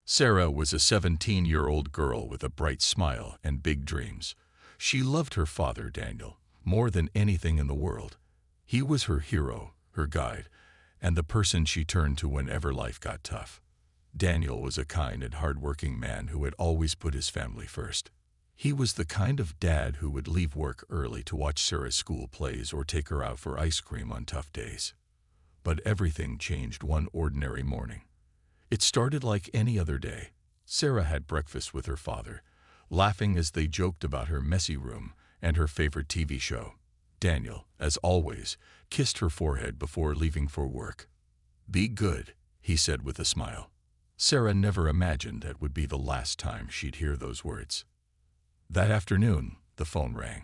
Sarah was a 17-year-old girl with a bright smile and big dreams. She loved her father, Daniel, more than anything in the world. He was her hero, her guide, and the person she turned to whenever life got tough. Daniel was a kind and hard-working man who had always put his family first. He was the kind of dad who would leave work early to watch Sarah's school plays or take her out for ice cream on tough days. But everything changed one ordinary morning. It started like any other day. Sarah had breakfast with her father, laughing as they joked about her messy room and her favorite TV show. Daniel, as always, kissed her forehead before leaving for work. "Be good," he said with a smile. Sarah never imagined that would be the last time she'd hear those words. That afternoon, the phone rang.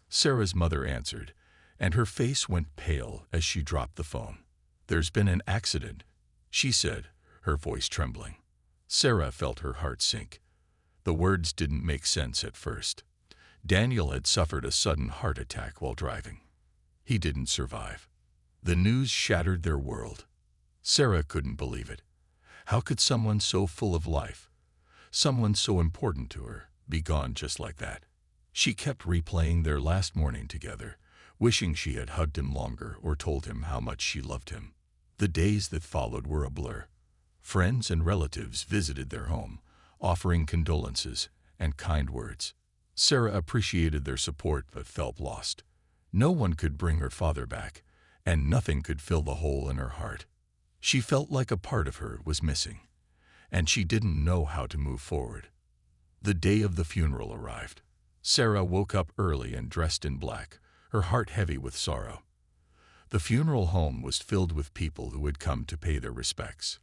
Sarah's mother answered, and her face went pale as she dropped the phone. "There's been an accident," she said, her voice trembling. Sarah felt her heart sink. The words didn't make sense at first. Daniel had suffered a sudden heart attack while driving. He didn't survive. The news shattered their world. Sarah couldn't believe it. How could someone so full of life, someone so important to her, be gone just like that? She kept replaying their last morning together, wishing she had hugged him longer or told him how much she loved him. The days that followed were a blur. Friends and relatives visited their home, offering condolences and kind words. Sarah appreciated their support but felt lost. No one could bring her father back, and nothing could fill the hole in her heart. She felt like a part of her was missing, and she didn't know how to move forward. The day of the funeral arrived. Sarah woke up early and dressed in black, her heart heavy with sorrow. The funeral home was filled with people who had come to pay their respects.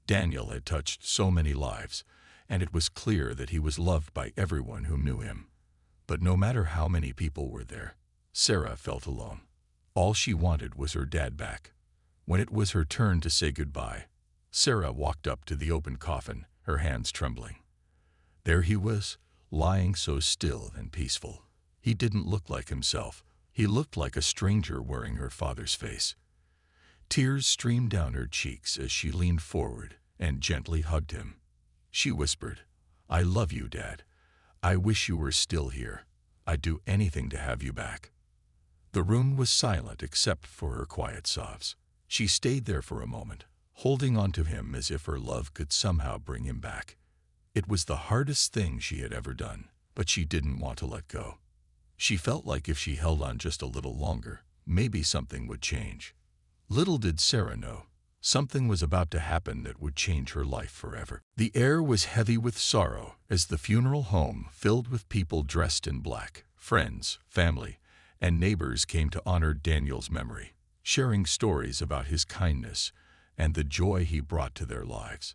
Daniel had touched so many lives, and it was clear that he was loved by everyone who knew him. But no matter how many people were there, Sarah felt alone. All she wanted was her dad back. When it was her turn to say goodbye, Sarah walked up to the open coffin, her hands trembling. There he was, lying so still and peaceful. He didn't look like himself. He looked like a stranger wearing her father's face. Tears streamed down her cheeks as she leaned forward and gently hugged him. She whispered, "I love you, Dad. I wish you were still here. I'd do anything to have you back." The room was silent except for her quiet sobs. She stayed there for a moment, holding on to him as if her love could somehow bring him back. It was the hardest thing she had ever done, but she didn't want to let go. She felt like if she held on just a little longer, maybe something would change. Little did Sarah know, something was about to happen that would change her life forever. The air was heavy with sorrow as the funeral home filled with people dressed in black. Friends, family, and neighbors came to honor Daniel's memory, sharing stories about his kindness and the joy he brought to their lives.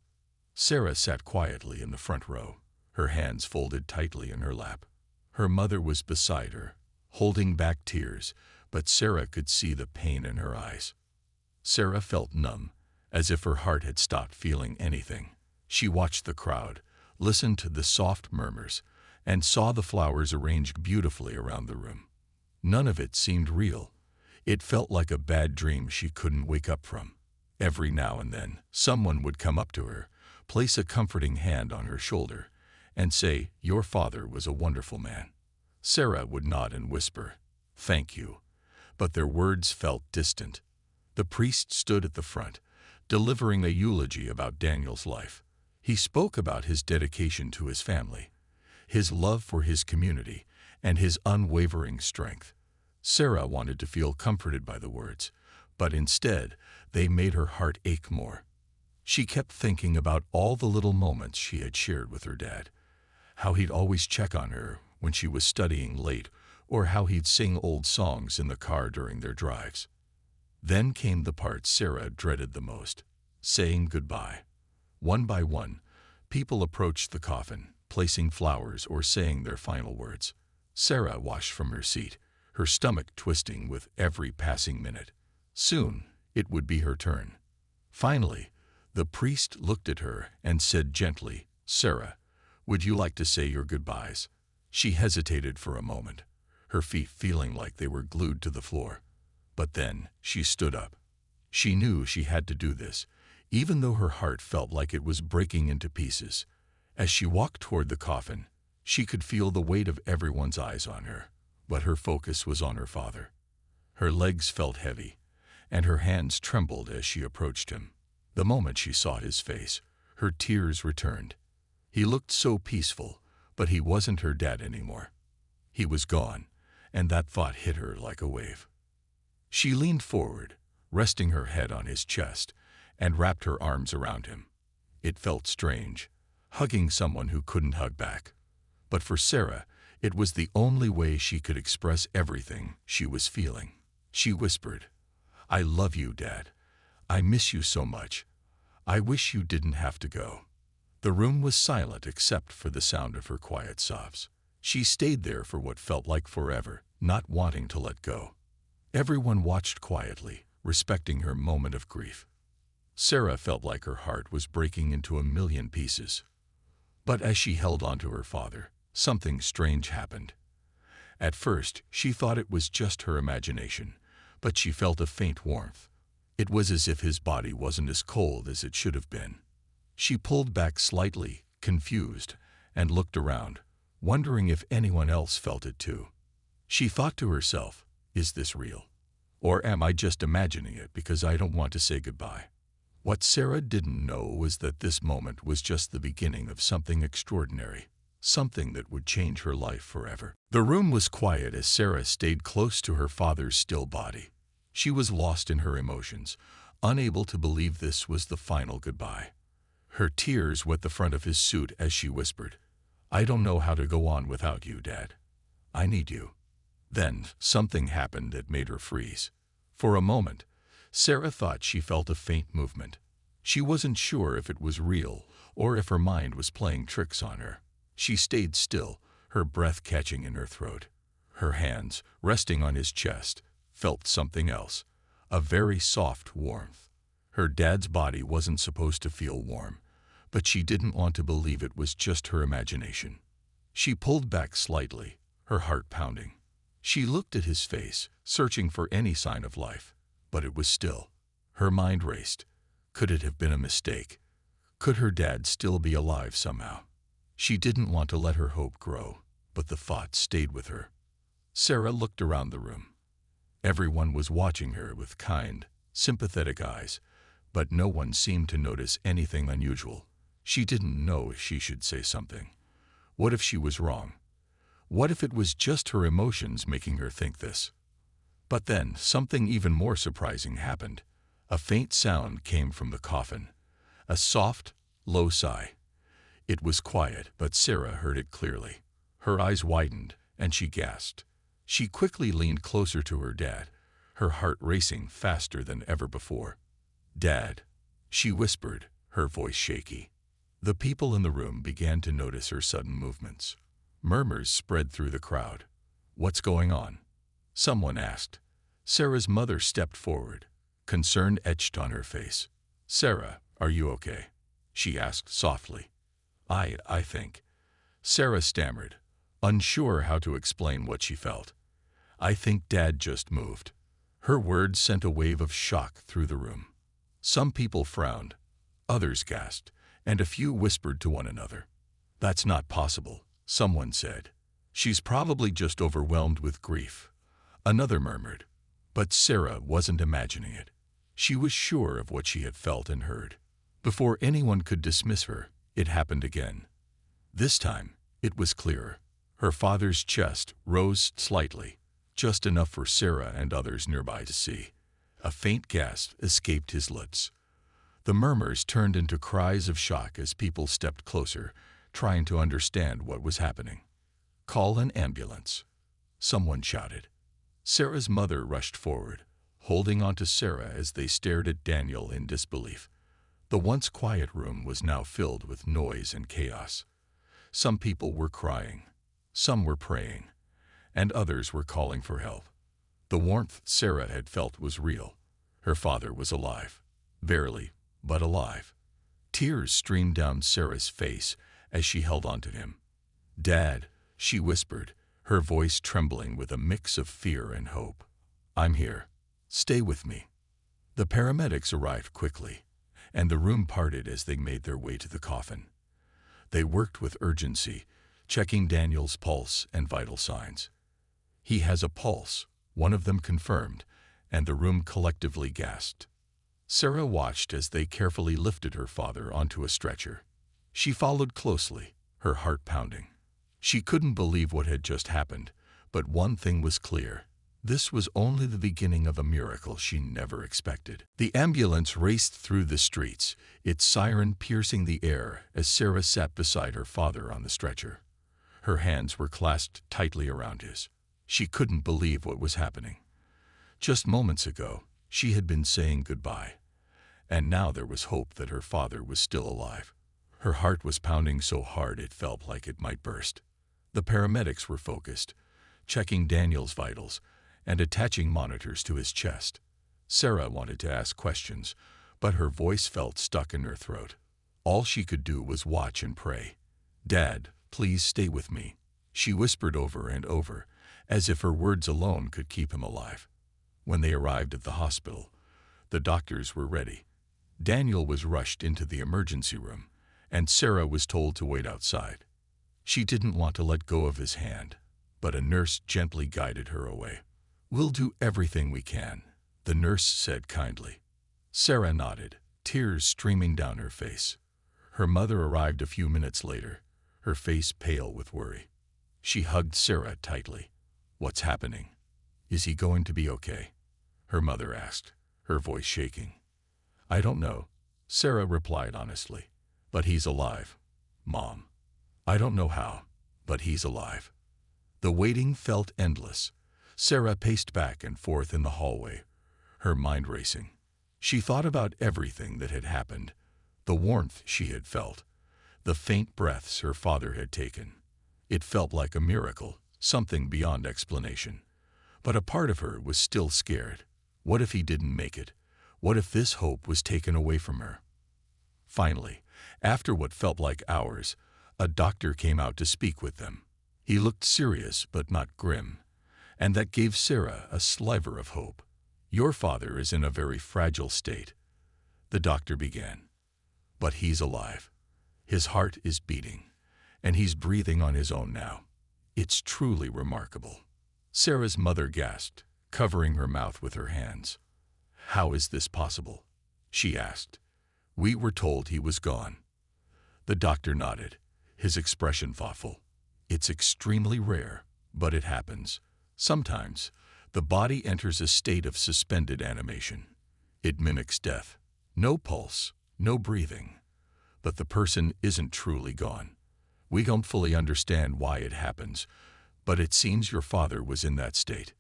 Sarah sat quietly in the front row, her hands folded tightly in her lap. Her mother was beside her, holding back tears, but Sarah could see the pain in her eyes. Sarah felt numb, as if her heart had stopped feeling anything. She watched the crowd, listened to the soft murmurs, and saw the flowers arranged beautifully around the room. None of it seemed real. It felt like a bad dream she couldn't wake up from. Every now and then, someone would come up to her, place a comforting hand on her shoulder, and say, "Your father was a wonderful man." Sarah would nod and whisper, "Thank you," but their words felt distant. The priest stood at the front, delivering a eulogy about Daniel's life. He spoke about his dedication to his family, his love for his community, and his unwavering strength. Sarah wanted to feel comforted by the words, but instead, they made her heart ache more. She kept thinking about all the little moments she had shared with her dad, how he'd always check on her when she was studying late, or how he'd sing old songs in the car during their drives. Then came the part Sarah dreaded the most, saying goodbye. One by one, people approached the coffin, placing flowers or saying their final words. Sarah watched from her seat, her stomach twisting with every passing minute. Soon, it would be her turn. Finally, the priest looked at her and said gently, "Sarah, would you like to say your goodbyes?" She hesitated for a moment, her feet feeling like they were glued to the floor. But then she stood up. She knew she had to do this, even though her heart felt like it was breaking into pieces. As she walked toward the coffin, she could feel the weight of everyone's eyes on her, but her focus was on her father. Her legs felt heavy, and her hands trembled as she approached him. The moment she saw his face, her tears returned. He looked so peaceful, but he wasn't her dad anymore. He was gone, and that thought hit her like a wave. She leaned forward, resting her head on his chest, and wrapped her arms around him. It felt strange, hugging someone who couldn't hug back. But for Sarah, it was the only way she could express everything she was feeling. She whispered, "I love you, Dad. I miss you so much. I wish you didn't have to go." The room was silent except for the sound of her quiet sobs. She stayed there for what felt like forever, not wanting to let go. Everyone watched quietly, respecting her moment of grief. Sarah felt like her heart was breaking into a million pieces. But as she held onto her father, something strange happened. At first, she thought it was just her imagination, but she felt a faint warmth. It was as if his body wasn't as cold as it should have been. She pulled back slightly, confused, and looked around, wondering if anyone else felt it too. She thought to herself, "Is this real? Or am I just imagining it because I don't want to say goodbye?" What Sarah didn't know was that this moment was just the beginning of something extraordinary, something that would change her life forever. The room was quiet as Sarah stayed close to her father's still body. She was lost in her emotions, unable to believe this was the final goodbye. Her tears wet the front of his suit as she whispered, "I don't know how to go on without you, Dad. I need you." Then something happened that made her freeze. For a moment, Sarah thought she felt a faint movement. She wasn't sure if it was real or if her mind was playing tricks on her. She stayed still, her breath catching in her throat. Her hands, resting on his chest, felt something else, a very soft warmth. Her dad's body wasn't supposed to feel warm, but she didn't want to believe it was just her imagination. She pulled back slightly, her heart pounding. She looked at his face, searching for any sign of life, but it was still. Her mind raced. Could it have been a mistake? Could her dad still be alive somehow? She didn't want to let her hope grow, but the thought stayed with her. Sarah looked around the room. Everyone was watching her with kind, sympathetic eyes, but no one seemed to notice anything unusual. She didn't know if she should say something. What if she was wrong? What if it was just her emotions making her think this? But then something even more surprising happened. A faint sound came from the coffin, a soft, low sigh. It was quiet, but Sarah heard it clearly. Her eyes widened, and she gasped. She quickly leaned closer to her dad, her heart racing faster than ever before. "Dad," she whispered, her voice shaky. The people in the room began to notice her sudden movements. Murmurs spread through the crowd. "What's going on?" someone asked. Sarah's mother stepped forward, concern etched on her face. "Sarah, are you okay?" she asked softly. I think," Sarah stammered, unsure how to explain what she felt. "I think Dad just moved." Her words sent a wave of shock through the room. Some people frowned, others gasped, and a few whispered to one another. "That's not possible," someone said. "She's probably just overwhelmed with grief," another murmured. But Sarah wasn't imagining it. She was sure of what she had felt and heard. Before anyone could dismiss her, it happened again. This time, it was clearer. Her father's chest rose slightly, just enough for Sarah and others nearby to see. A faint gasp escaped his lips. The murmurs turned into cries of shock as people stepped closer, trying to understand what was happening. "Call an ambulance," someone shouted. Sarah's mother rushed forward, holding onto Sarah as they stared at Daniel in disbelief. The once quiet room was now filled with noise and chaos. Some people were crying, some were praying, and others were calling for help. The warmth Sarah had felt was real. Her father was alive. Barely, but alive. Tears streamed down Sarah's face as she held onto him. "Dad," she whispered, her voice trembling with a mix of fear and hope. "I'm here. Stay with me." The paramedics arrived quickly, and the room parted as they made their way to the coffin. They worked with urgency, checking Daniel's pulse and vital signs. "He has a pulse," one of them confirmed, and the room collectively gasped. Sarah watched as they carefully lifted her father onto a stretcher. She followed closely, her heart pounding. She couldn't believe what had just happened, but one thing was clear. This was only the beginning of a miracle she never expected. The ambulance raced through the streets, its siren piercing the air as Sarah sat beside her father on the stretcher. Her hands were clasped tightly around his. She couldn't believe what was happening. Just moments ago, she had been saying goodbye, and now there was hope that her father was still alive. Her heart was pounding so hard it felt like it might burst. The paramedics were focused, checking Daniel's vitals and attaching monitors to his chest. Sarah wanted to ask questions, but her voice felt stuck in her throat. All she could do was watch and pray. "Dad, please stay with me," she whispered over and over, as if her words alone could keep him alive. When they arrived at the hospital, the doctors were ready. Daniel was rushed into the emergency room, and Sarah was told to wait outside. She didn't want to let go of his hand, but a nurse gently guided her away. "We'll do everything we can," the nurse said kindly. Sarah nodded, tears streaming down her face. Her mother arrived a few minutes later, her face pale with worry. She hugged Sarah tightly. "What's happening? Is he going to be okay?" her mother asked, her voice shaking. "I don't know," Sarah replied honestly. "But he's alive, Mom. I don't know how, but he's alive." The waiting felt endless. Sarah paced back and forth in the hallway, her mind racing. She thought about everything that had happened, the warmth she had felt, the faint breaths her father had taken. It felt like a miracle, something beyond explanation. But a part of her was still scared. What if he didn't make it? What if this hope was taken away from her? Finally, after what felt like hours, a doctor came out to speak with them. He looked serious but not grim, and that gave Sarah a sliver of hope. "Your father is in a very fragile state," the doctor began. "But he's alive. His heart is beating, and he's breathing on his own now. It's truly remarkable." Sarah's mother gasped, covering her mouth with her hands. "How is this possible?" she asked. "We were told he was gone." The doctor nodded, his expression thoughtful. "It's extremely rare, but it happens. Sometimes, the body enters a state of suspended animation. It mimics death. No pulse, no breathing. But the person isn't truly gone. We don't fully understand why it happens, but it seems your father was in that state."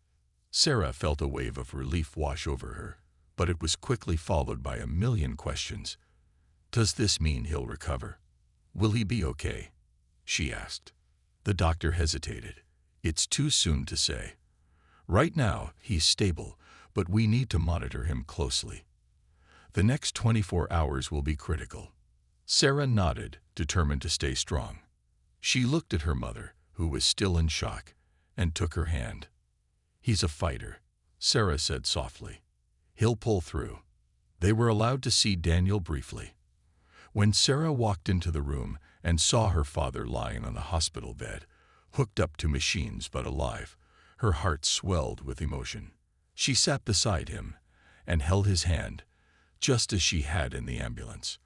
Sarah felt a wave of relief wash over her, but it was quickly followed by a million questions. "Does this mean he'll recover? Will he be okay?" she asked. The doctor hesitated. "It's too soon to say. Right now, he's stable, but we need to monitor him closely. The next 24 hours will be critical." Sarah nodded, determined to stay strong. She looked at her mother, who was still in shock, and took her hand. "He's a fighter," Sarah said softly. "He'll pull through." They were allowed to see Daniel briefly. When Sarah walked into the room and saw her father lying on the hospital bed, hooked up to machines but alive, her heart swelled with emotion. She sat beside him and held his hand, just as she had in the ambulance.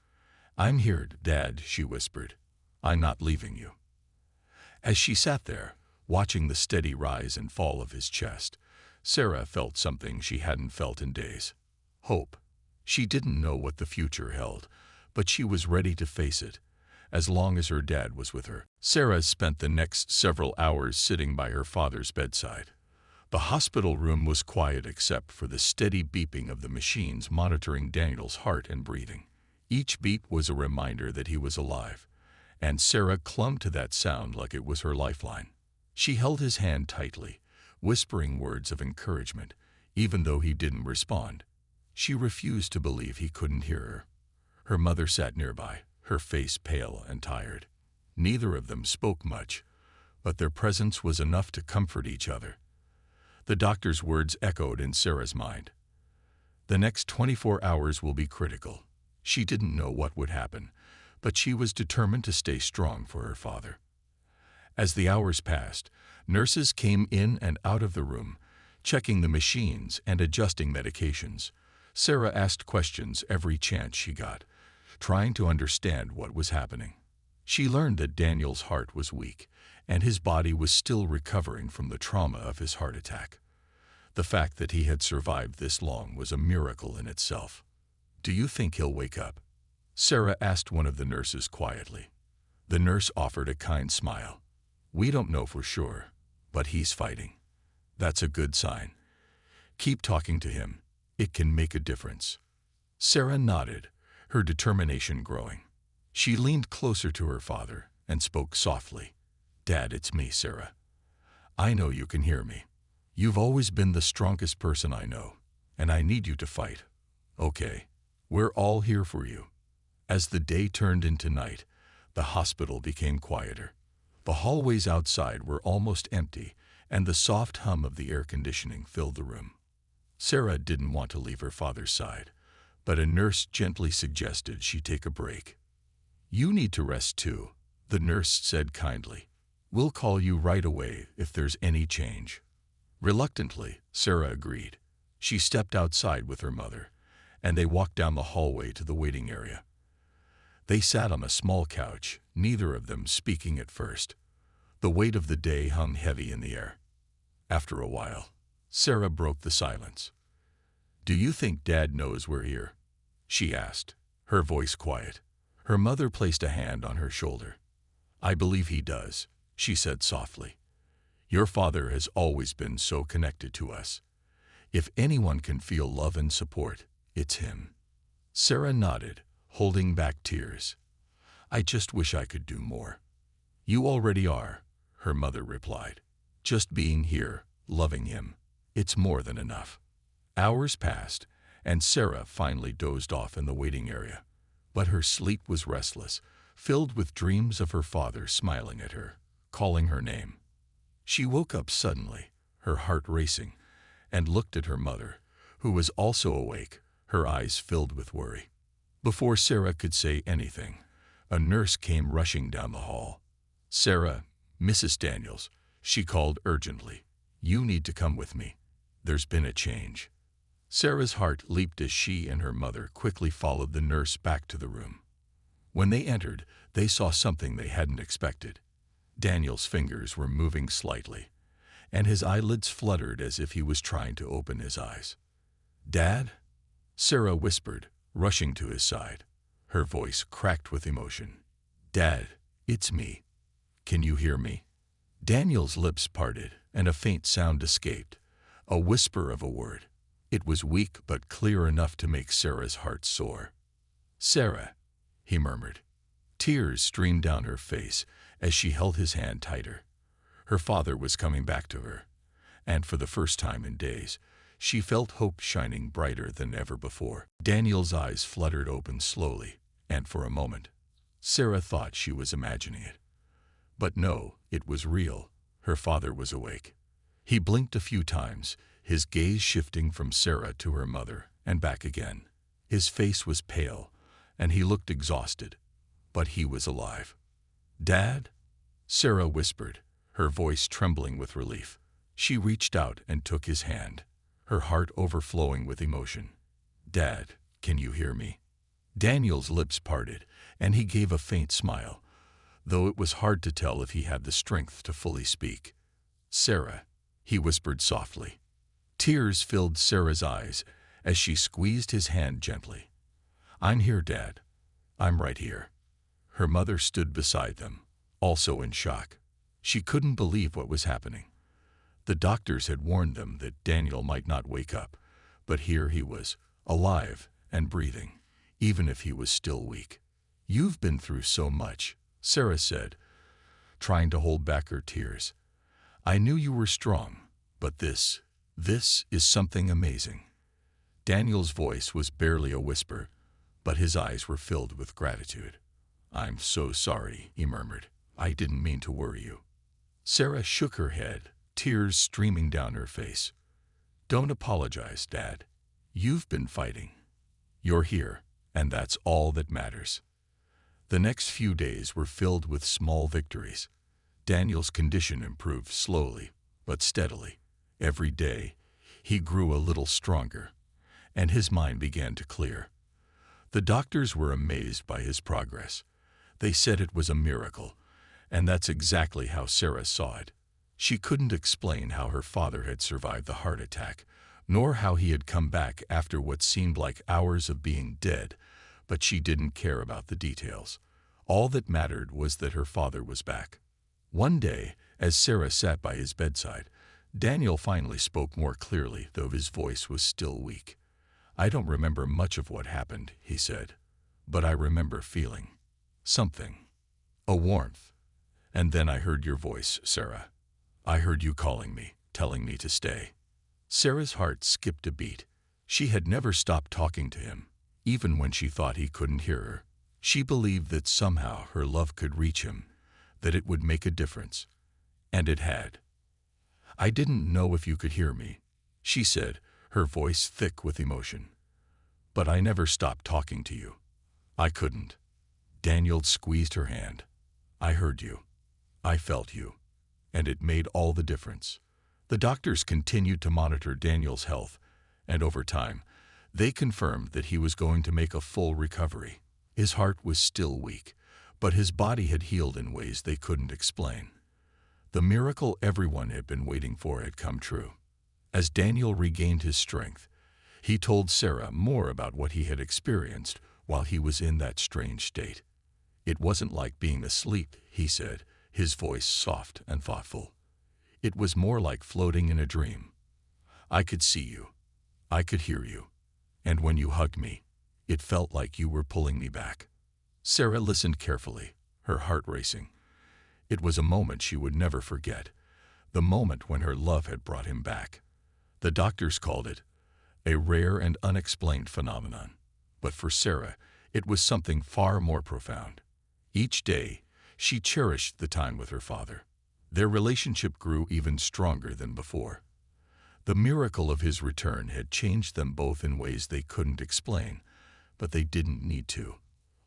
"I'm here, Dad," she whispered. "I'm not leaving you." As she sat there, watching the steady rise and fall of his chest, Sarah felt something she hadn't felt in days. Hope. She didn't know what the future held, but she was ready to face it, as long as her dad was with her. Sarah spent the next several hours sitting by her father's bedside. The hospital room was quiet except for the steady beeping of the machines monitoring Daniel's heart and breathing. Each beat was a reminder that he was alive, and Sarah clung to that sound like it was her lifeline. She held his hand tightly, whispering words of encouragement, even though he didn't respond. She refused to believe he couldn't hear her. Her mother sat nearby, her face pale and tired. Neither of them spoke much, but their presence was enough to comfort each other. The doctor's words echoed in Sarah's mind. "The next 24 hours will be critical," She didn't know what would happen, but she was determined to stay strong for her father. As the hours passed, nurses came in and out of the room, checking the machines and adjusting medications. Sarah asked questions every chance she got, trying to understand what was happening. She learned that Daniel's heart was weak, and his body was still recovering from the trauma of his heart attack. The fact that he had survived this long was a miracle in itself. "Do you think he'll wake up?" Sarah asked one of the nurses quietly. The nurse offered a kind smile. "We don't know for sure, but he's fighting. That's a good sign. Keep talking to him. It can make a difference." Sarah nodded, her determination growing. She leaned closer to her father and spoke softly. "Dad, it's me, Sarah. I know you can hear me. You've always been the strongest person I know, and I need you to fight. Okay, we're all here for you." As the day turned into night, the hospital became quieter. The hallways outside were almost empty, and the soft hum of the air conditioning filled the room. Sarah didn't want to leave her father's side, but a nurse gently suggested she take a break. "You need to rest too," the nurse said kindly. "We'll call you right away if there's any change." Reluctantly, Sarah agreed. She stepped outside with her mother, and they walked down the hallway to the waiting area. They sat on a small couch, neither of them speaking at first. The weight of the day hung heavy in the air. After a while, Sarah broke the silence. "Do you think Dad knows we're here?" she asked, her voice quiet. Her mother placed a hand on her shoulder. "I believe he does," she said softly. "Your father has always been so connected to us. If anyone can feel love and support, it's him." Sarah nodded, holding back tears. "I just wish I could do more." "You already are," her mother replied. "Just being here, loving him, it's more than enough." Hours passed, and Sarah finally dozed off in the waiting area. But her sleep was restless, filled with dreams of her father smiling at her, calling her name. She woke up suddenly, her heart racing, and looked at her mother, who was also awake, her eyes filled with worry. Before Sarah could say anything, a nurse came rushing down the hall. "Sarah, Mrs. Daniels," she called urgently. "You need to come with me. There's been a change." Sarah's heart leaped as she and her mother quickly followed the nurse back to the room. When they entered, they saw something they hadn't expected. Daniel's fingers were moving slightly, and his eyelids fluttered as if he was trying to open his eyes. "Dad?" Sarah whispered, rushing to his side. Her voice cracked with emotion. "Dad, it's me. Can you hear me?" Daniel's lips parted, and a faint sound escaped, a whisper of a word. It was weak but clear enough to make Sarah's heart soar. "Sarah," he murmured. Tears streamed down her face as she held his hand tighter. Her father was coming back to her, and for the first time in days, she felt hope shining brighter than ever before. Daniel's eyes fluttered open slowly, and for a moment, Sarah thought she was imagining it. But no, it was real. Her father was awake. He blinked a few times, his gaze shifting from Sarah to her mother and back again. His face was pale, and he looked exhausted, but he was alive. "Dad?" Sarah whispered, her voice trembling with relief. She reached out and took his hand, her heart overflowing with emotion. "Dad, can you hear me?" Daniel's lips parted, and he gave a faint smile, though it was hard to tell if he had the strength to fully speak. "Sarah," he whispered softly. Tears filled Sarah's eyes as she squeezed his hand gently. "I'm here, Dad. I'm right here." Her mother stood beside them, also in shock. She couldn't believe what was happening. The doctors had warned them that Daniel might not wake up, but here he was, alive and breathing, even if he was still weak. "You've been through so much," Sarah said, trying to hold back her tears. "I knew you were strong, but this is something amazing." Daniel's voice was barely a whisper, but his eyes were filled with gratitude. "I'm so sorry," he murmured. "I didn't mean to worry you." Sarah shook her head, tears streaming down her face. "Don't apologize, Dad. You've been fighting. You're here, and that's all that matters. The next few days were filled with small victories. Daniel's condition improved slowly, but steadily. Every day, he grew a little stronger, and his mind began to clear. The doctors were amazed by his progress. They said it was a miracle, and that's exactly how Sarah saw it. She couldn't explain how her father had survived the heart attack, nor how he had come back after what seemed like hours of being dead, but she didn't care about the details. All that mattered was that her father was back. One day, as Sarah sat by his bedside, Daniel finally spoke more clearly, though his voice was still weak. "I don't remember much of what happened," he said, "but I remember feeling something, a warmth. And then I heard your voice, Sarah. I heard you calling me, telling me to stay." Sarah's heart skipped a beat. She had never stopped talking to him, even when she thought he couldn't hear her. She believed that somehow her love could reach him, that it would make a difference. And it had. "I didn't know if you could hear me," she said, her voice thick with emotion. "But I never stopped talking to you. I couldn't." Daniel squeezed her hand. "I heard you. I felt you. And it made all the difference." The doctors continued to monitor Daniel's health, and over time, they confirmed that he was going to make a full recovery. His heart was still weak, but his body had healed in ways they couldn't explain. The miracle everyone had been waiting for had come true. As Daniel regained his strength, he told Sarah more about what he had experienced while he was in that strange state. "It wasn't like being asleep," he said, his voice soft and thoughtful. "It was more like floating in a dream. I could see you. I could hear you. And when you hugged me, it felt like you were pulling me back." Sarah listened carefully, her heart racing. It was a moment she would never forget, the moment when her love had brought him back. The doctors called it a rare and unexplained phenomenon, but for Sarah, it was something far more profound. Each day, she cherished the time with her father. Their relationship grew even stronger than before. The miracle of his return had changed them both in ways they couldn't explain, but they didn't need to.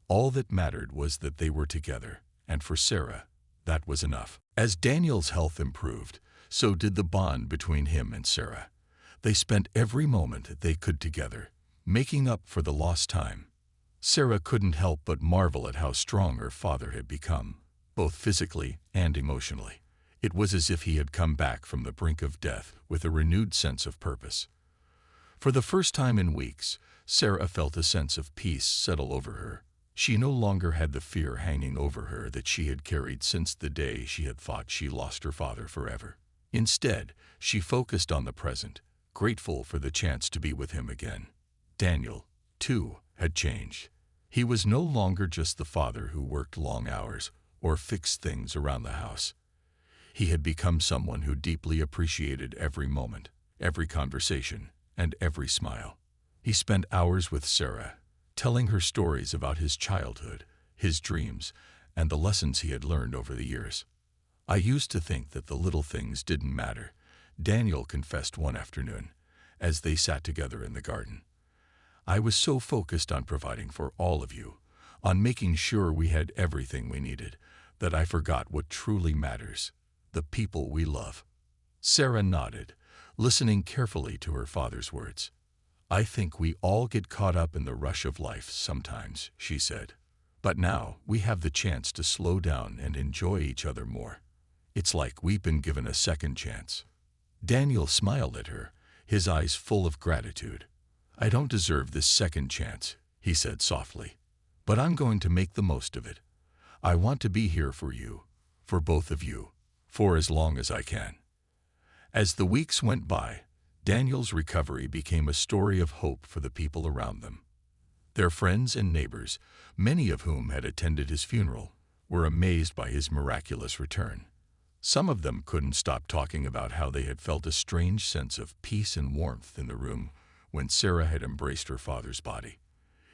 All that mattered was that they were together, and for Sarah, that was enough. As Daniel's health improved, so did the bond between him and Sarah. They spent every moment they could together, making up for the lost time. Sarah couldn't help but marvel at how strong her father had become, both physically and emotionally. It was as if he had come back from the brink of death with a renewed sense of purpose. For the first time in weeks, Sarah felt a sense of peace settle over her. She no longer had the fear hanging over her that she had carried since the day she had thought she lost her father forever. Instead, she focused on the present, grateful for the chance to be with him again. Daniel, too, had changed. He was no longer just the father who worked long hours or fixed things around the house. He had become someone who deeply appreciated every moment, every conversation, and every smile. He spent hours with Sarah, telling her stories about his childhood, his dreams, and the lessons he had learned over the years. "I used to think that the little things didn't matter," Daniel confessed one afternoon, as they sat together in the garden. "I was so focused on providing for all of you, on making sure we had everything we needed, that I forgot what truly matters, the people we love." Sarah nodded, listening carefully to her father's words. "I think we all get caught up in the rush of life sometimes," she said. "But now we have the chance to slow down and enjoy each other more. It's like we've been given a second chance." Daniel smiled at her, his eyes full of gratitude. "I don't deserve this second chance," he said softly, "but I'm going to make the most of it. I want to be here for you, for both of you, for as long as I can." As the weeks went by, Daniel's recovery became a story of hope for the people around them. Their friends and neighbors, many of whom had attended his funeral, were amazed by his miraculous return. Some of them couldn't stop talking about how they had felt a strange sense of peace and warmth in the room when Sarah had embraced her father's body.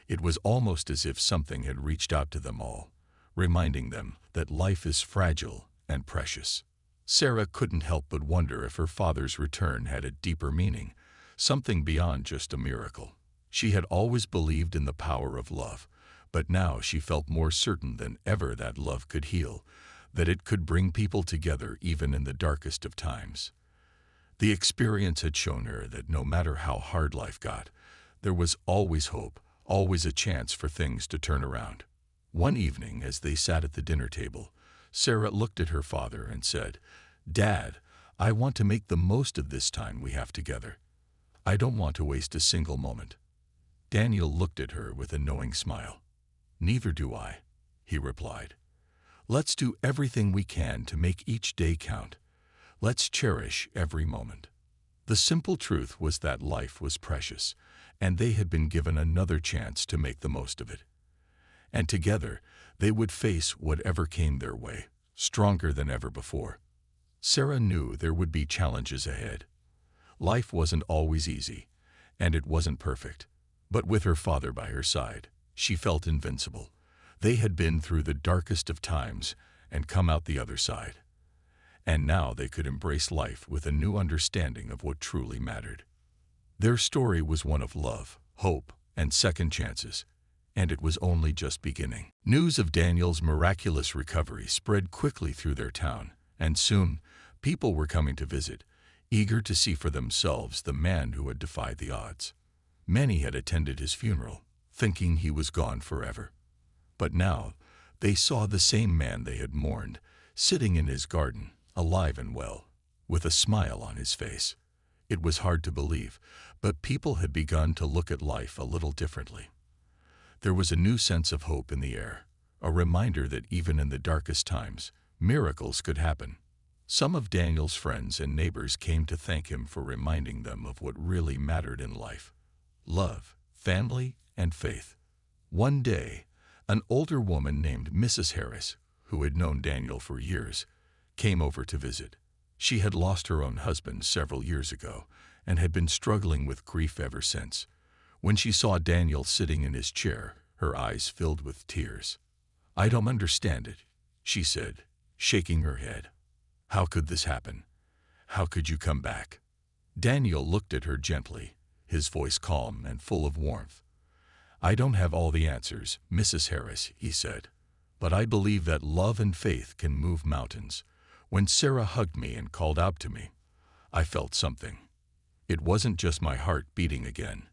It was almost as if something had reached out to them all, reminding them that life is fragile and precious. Sarah couldn't help but wonder if her father's return had a deeper meaning, something beyond just a miracle. She had always believed in the power of love, but now she felt more certain than ever that love could heal, that it could bring people together even in the darkest of times. The experience had shown her that no matter how hard life got, there was always hope, always a chance for things to turn around. One evening, as they sat at the dinner table, Sarah looked at her father and said, "Dad, I want to make the most of this time we have together. I don't want to waste a single moment." Daniel looked at her with a knowing smile. "Neither do I," he replied. "Let's do everything we can to make each day count. Let's cherish every moment." The simple truth was that life was precious, and they had been given another chance to make the most of it. And together, they would face whatever came their way, stronger than ever before. Sarah knew there would be challenges ahead. Life wasn't always easy, and it wasn't perfect. But with her father by her side, she felt invincible. They had been through the darkest of times and come out the other side. And now they could embrace life with a new understanding of what truly mattered. Their story was one of love, hope, and second chances, and it was only just beginning. News of Daniel's miraculous recovery spread quickly through their town, and soon people were coming to visit, eager to see for themselves the man who had defied the odds. Many had attended his funeral, thinking he was gone forever. But now they saw the same man they had mourned, sitting in his garden, alive and well, with a smile on his face. It was hard to believe, but people had begun to look at life a little differently. There was a new sense of hope in the air, a reminder that even in the darkest times, miracles could happen. Some of Daniel's friends and neighbors came to thank him for reminding them of what really mattered in life: love, family, and faith. One day, an older woman named Mrs. Harris, who had known Daniel for years, came over to visit. She had lost her own husband several years ago and had been struggling with grief ever since. When she saw Daniel sitting in his chair, her eyes filled with tears. "I don't understand it," she said, shaking her head. "How could this happen? How could you come back?" Daniel looked at her gently, his voice calm and full of warmth. "I don't have all the answers, Mrs. Harris," he said, "but I believe that love and faith can move mountains. When Sarah hugged me and called out to me, I felt something. It wasn't just my heart beating again.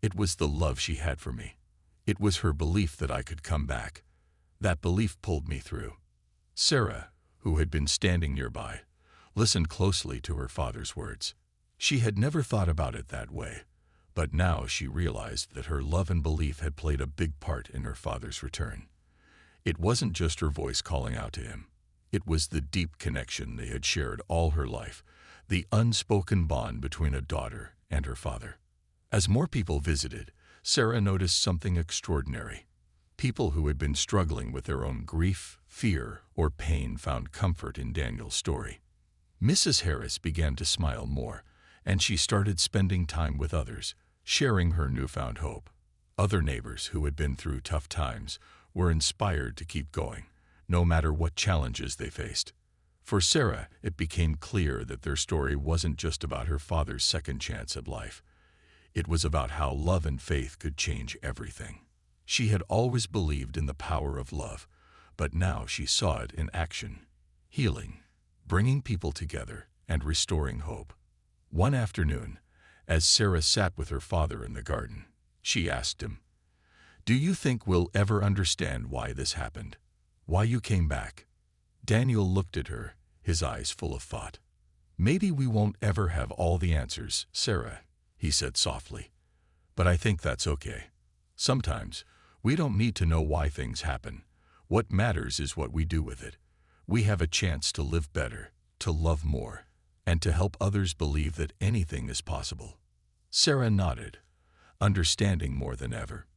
It was the love she had for me. It was her belief that I could come back. That belief pulled me through." Sarah, who had been standing nearby, listened closely to her father's words. She had never thought about it that way, but now she realized that her love and belief had played a big part in her father's return. It wasn't just her voice calling out to him. It was the deep connection they had shared all her life, the unspoken bond between a daughter and her father. As more people visited, Sarah noticed something extraordinary. People who had been struggling with their own grief, fear, or pain found comfort in Daniel's story. Mrs. Harris began to smile more, and she started spending time with others, sharing her newfound hope. Other neighbors who had been through tough times were inspired to keep going, no matter what challenges they faced. For Sarah, it became clear that their story wasn't just about her father's second chance at life. It was about how love and faith could change everything. She had always believed in the power of love, but now she saw it in action, healing, bringing people together, and restoring hope. One afternoon, as Sarah sat with her father in the garden, she asked him, "Do you think we'll ever understand why this happened? Why you came back?" Daniel looked at her, his eyes full of thought. "Maybe we won't ever have all the answers, Sarah," he said softly. "But I think that's okay. Sometimes, we don't need to know why things happen. What matters is what we do with it. We have a chance to live better, to love more, and to help others believe that anything is possible." Sarah nodded, understanding more than ever.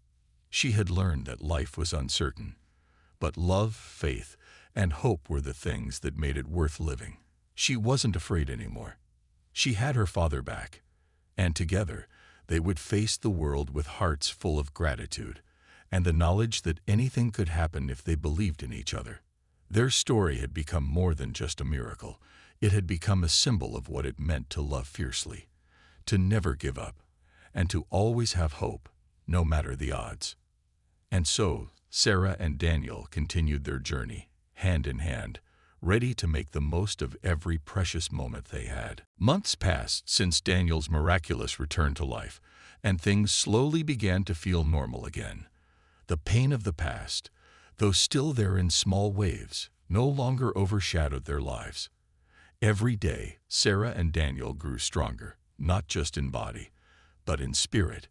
She had learned that life was uncertain, but love, faith, and hope were the things that made it worth living. She wasn't afraid anymore. She had her father back, and together they would face the world with hearts full of gratitude and the knowledge that anything could happen if they believed in each other. Their story had become more than just a miracle. It had become a symbol of what it meant to love fiercely, to never give up, and to always have hope, no matter the odds. And so, Sarah and Daniel continued their journey, hand in hand, ready to make the most of every precious moment they had. Months passed since Daniel's miraculous return to life, and things slowly began to feel normal again. The pain of the past, though still there in small waves, no longer overshadowed their lives. Every day, Sarah and Daniel grew stronger, not just in body, but in spirit.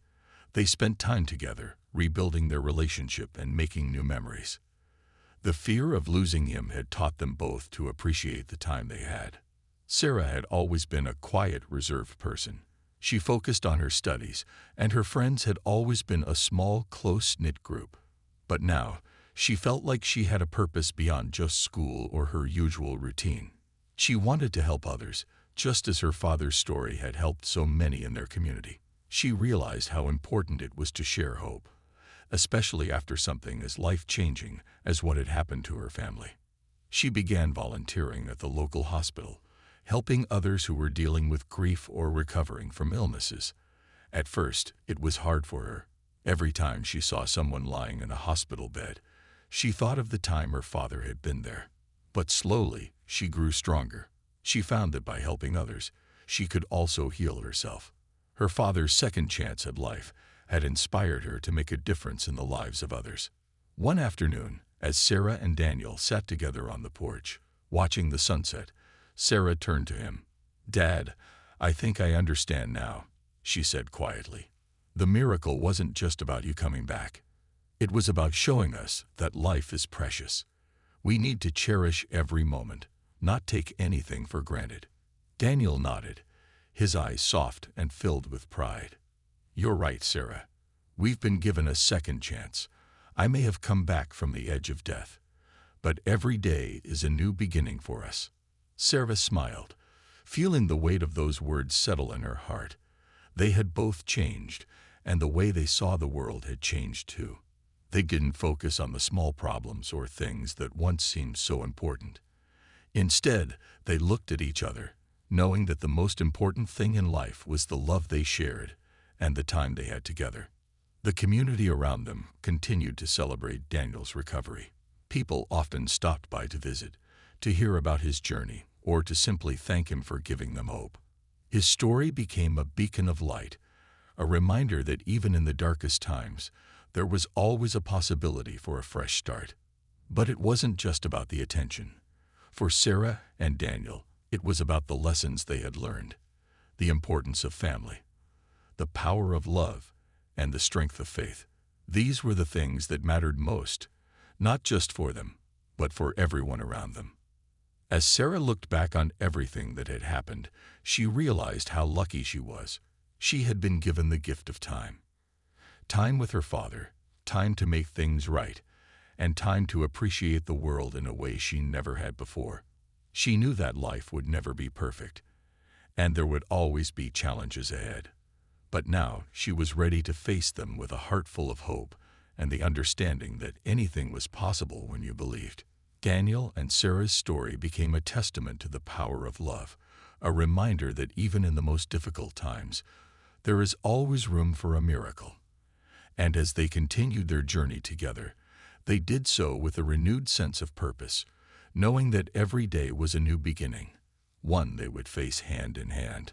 They spent time together, rebuilding their relationship and making new memories. The fear of losing him had taught them both to appreciate the time they had. Sarah had always been a quiet, reserved person. She focused on her studies, and her friends had always been a small, close-knit group. But now, she felt like she had a purpose beyond just school or her usual routine. She wanted to help others, just as her father's story had helped so many in their community. She realized how important it was to share hope, especially after something as life-changing as what had happened to her family. She began volunteering at the local hospital, helping others who were dealing with grief or recovering from illnesses. At first, it was hard for her. Every time she saw someone lying in a hospital bed, she thought of the time her father had been there. But slowly, she grew stronger. She found that by helping others, she could also heal herself. Her father's second chance at life had inspired her to make a difference in the lives of others. One afternoon, as Sarah and Daniel sat together on the porch, watching the sunset, Sarah turned to him. "Dad, I think I understand now," she said quietly. "The miracle wasn't just about you coming back. It was about showing us that life is precious. We need to cherish every moment, not take anything for granted." Daniel nodded, his eyes soft and filled with pride. "You're right, Sarah. We've been given a second chance. I may have come back from the edge of death, but every day is a new beginning for us." Sarah smiled, feeling the weight of those words settle in her heart. They had both changed, and the way they saw the world had changed too. They didn't focus on the small problems or things that once seemed so important. Instead, they looked at each other, knowing that the most important thing in life was the love they shared and the time they had together. The community around them continued to celebrate Daniel's recovery. People often stopped by to visit, to hear about his journey, or to simply thank him for giving them hope. His story became a beacon of light, a reminder that even in the darkest times, there was always a possibility for a fresh start. But it wasn't just about the attention. For Sarah and Daniel, it was about the lessons they had learned, the importance of family, the power of love, and the strength of faith. These were the things that mattered most, not just for them, but for everyone around them. As Sarah looked back on everything that had happened, she realized how lucky she was. She had been given the gift of time. Time with her father, time to make things right, and time to appreciate the world in a way she never had before. She knew that life would never be perfect, and there would always be challenges ahead. But now she was ready to face them with a heart full of hope and the understanding that anything was possible when you believed. Daniel and Sarah's story became a testament to the power of love, a reminder that even in the most difficult times, there is always room for a miracle. And as they continued their journey together, they did so with a renewed sense of purpose, knowing that every day was a new beginning, one they would face hand in hand.